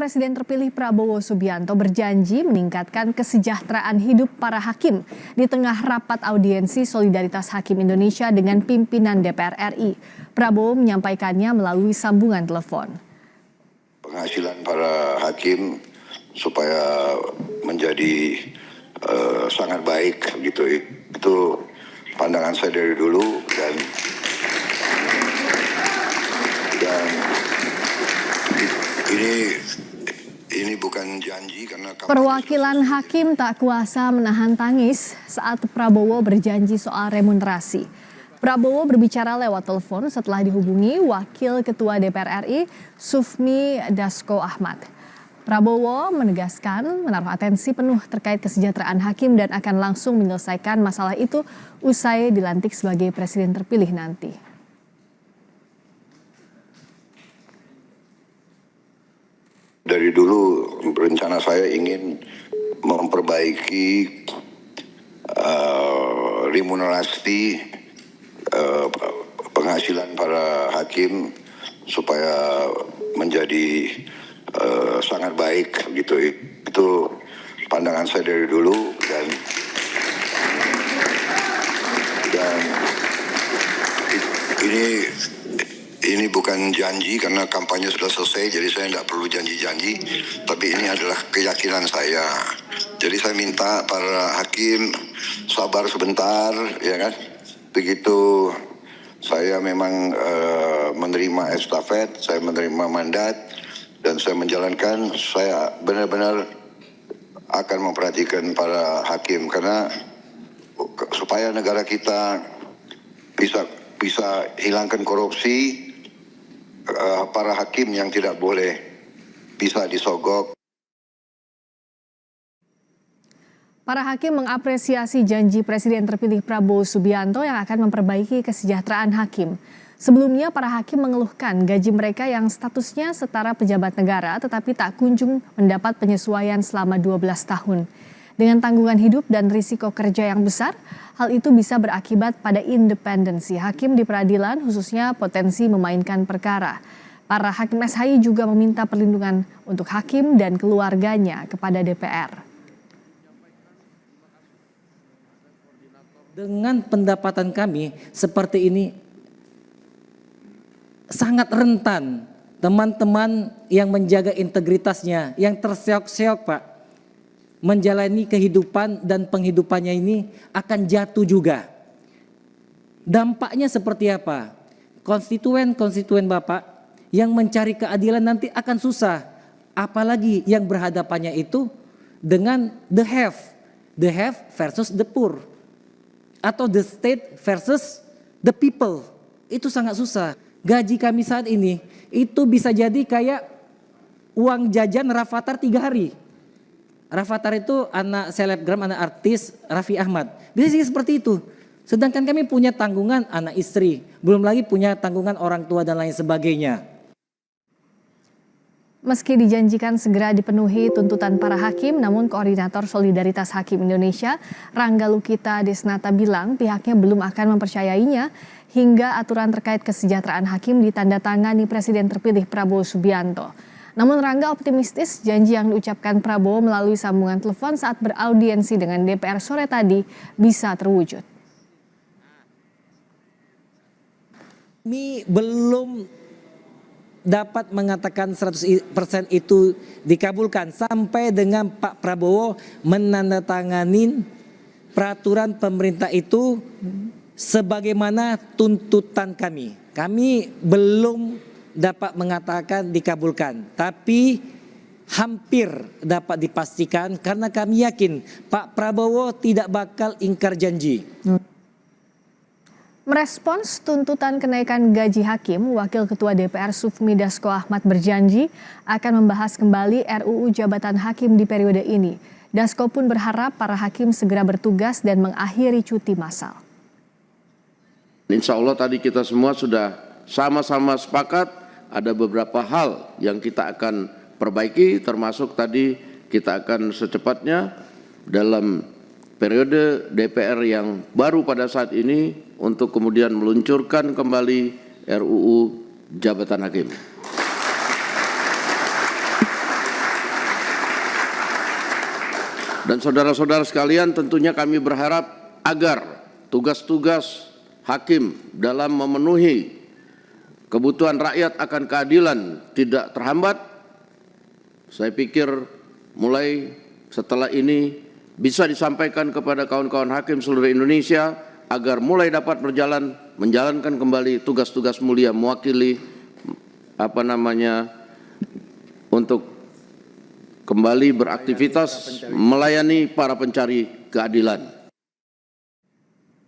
Presiden terpilih Prabowo Subianto berjanji meningkatkan kesejahteraan hidup para hakim di tengah rapat audiensi Solidaritas Hakim Indonesia dengan pimpinan DPR RI. Prabowo menyampaikannya melalui sambungan telepon. Penghasilan para hakim supaya menjadi sangat baik gitu. Itu pandangan saya dari dulu dan ini bukan janji karena perwakilan hakim tak kuasa menahan tangis saat Prabowo berjanji soal remunerasi. Prabowo berbicara lewat telepon setelah dihubungi Wakil Ketua DPR RI Sufmi Dasko Ahmad. Prabowo menegaskan menaruh atensi penuh terkait kesejahteraan hakim dan akan langsung menyelesaikan masalah itu usai dilantik sebagai presiden terpilih nanti. Dari dulu rencana saya ingin memperbaiki remunerasi penghasilan para hakim supaya menjadi sangat baik gitu. Itu pandangan saya dari dulu dan ini bukan janji karena kampanye sudah selesai, jadi saya tidak perlu janji-janji, tapi ini adalah keyakinan saya. Jadi saya minta para hakim sabar sebentar, ya kan? Begitu saya memang menerima estafet, saya menerima mandat, dan saya menjalankan, saya benar-benar akan memperhatikan para hakim karena supaya negara kita bisa hilangkan korupsi. Para hakim yang tidak boleh bisa disogok. Para hakim mengapresiasi janji Presiden terpilih Prabowo Subianto yang akan memperbaiki kesejahteraan hakim. Sebelumnya para hakim mengeluhkan gaji mereka yang statusnya setara pejabat negara tetapi tak kunjung mendapat penyesuaian selama 12 tahun. Dengan tanggungan hidup dan risiko kerja yang besar, hal itu bisa berakibat pada independensi hakim di peradilan, khususnya potensi memainkan perkara. Para hakim SHI juga meminta perlindungan untuk hakim dan keluarganya kepada DPR. Dengan pendapatan kami seperti ini, sangat rentan teman-teman yang menjaga integritasnya, yang terseok-seok Pak, menjalani kehidupan dan penghidupannya ini akan jatuh juga. Dampaknya seperti apa? Konstituen Bapak yang mencari keadilan nanti akan susah. Apalagi yang berhadapannya itu dengan the have versus the poor. Atau the state versus the people. Itu sangat susah. Gaji kami saat ini itu bisa jadi kayak uang jajan Rafathar 3 hari. Rafathar itu anak selebgram, anak artis Raffi Ahmad. Bisa sih seperti itu. Sedangkan kami punya tanggungan anak istri. Belum lagi punya tanggungan orang tua dan lain sebagainya. Meski dijanjikan segera dipenuhi tuntutan para hakim, namun Koordinator Solidaritas Hakim Indonesia, Rangga Lukita Desnata bilang pihaknya belum akan mempercayainya hingga aturan terkait kesejahteraan hakim ditandatangani Presiden terpilih Prabowo Subianto. Namun Rangga optimistis janji yang diucapkan Prabowo melalui sambungan telepon saat beraudiensi dengan DPR sore tadi bisa terwujud. Kami belum dapat mengatakan 100% itu dikabulkan sampai dengan Pak Prabowo menandatangani peraturan pemerintah itu sebagaimana tuntutan kami. Kami belum dapat mengatakan dikabulkan, tapi hampir dapat dipastikan karena kami yakin Pak Prabowo tidak bakal ingkar janji. Merespons tuntutan kenaikan gaji hakim, Wakil Ketua DPR Sufmi Dasko Ahmad berjanji akan membahas kembali RUU Jabatan Hakim di periode ini. Dasko pun berharap para hakim segera bertugas dan mengakhiri cuti massal. Insya Allah tadi kita semua sudah sama-sama sepakat ada beberapa hal yang kita akan perbaiki, termasuk tadi kita akan secepatnya dalam periode DPR yang baru pada saat ini untuk kemudian meluncurkan kembali RUU Jabatan Hakim. Dan saudara-saudara sekalian, tentunya kami berharap agar tugas-tugas hakim dalam memenuhi kebutuhan rakyat akan keadilan tidak terhambat. Saya pikir mulai setelah ini bisa disampaikan kepada kawan-kawan hakim seluruh Indonesia agar mulai dapat menjalankan kembali tugas-tugas mulia mewakili untuk kembali beraktivitas melayani para pencari keadilan.